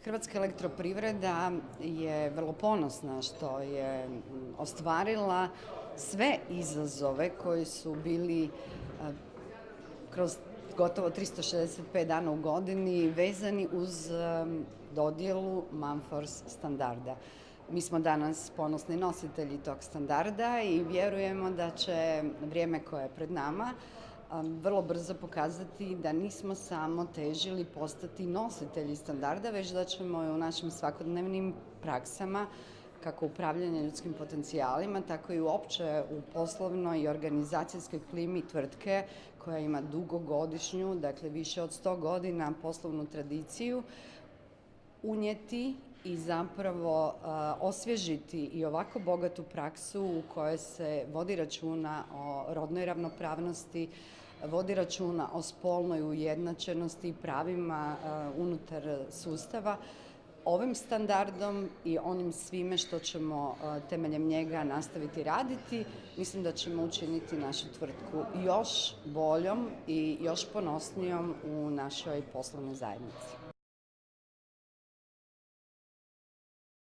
Hrvatska elektroprivreda je vrlo ponosna što je ostvarila sve izazove koji su bili kroz gotovo 365 dana u godini vezani uz dodjelu Mumford standarda. Mi smo danas ponosni nositelji tog standarda i vjerujemo da će vrijeme koje je pred nama vrlo brzo pokazati da nismo samo težili postati nositelji standarda, već da ćemo u našim svakodnevnim praksama, kako upravljanja ljudskim potencijalima, tako i uopće u poslovnoj i organizacijskoj klimi tvrtke koja ima dugogodišnju, dakle više od 100 godina poslovnu tradiciju, unijeti i zapravo osvježiti i ovako bogatu praksu u kojoj se vodi računa o rodnoj ravnopravnosti, vodi računa o spolnoj ujednačenosti i pravima unutar sustava. Ovim standardom i onim svime što ćemo temeljem njega nastaviti raditi, mislim da ćemo učiniti našu tvrtku još boljom i još ponosnijom u našoj poslovnoj zajednici.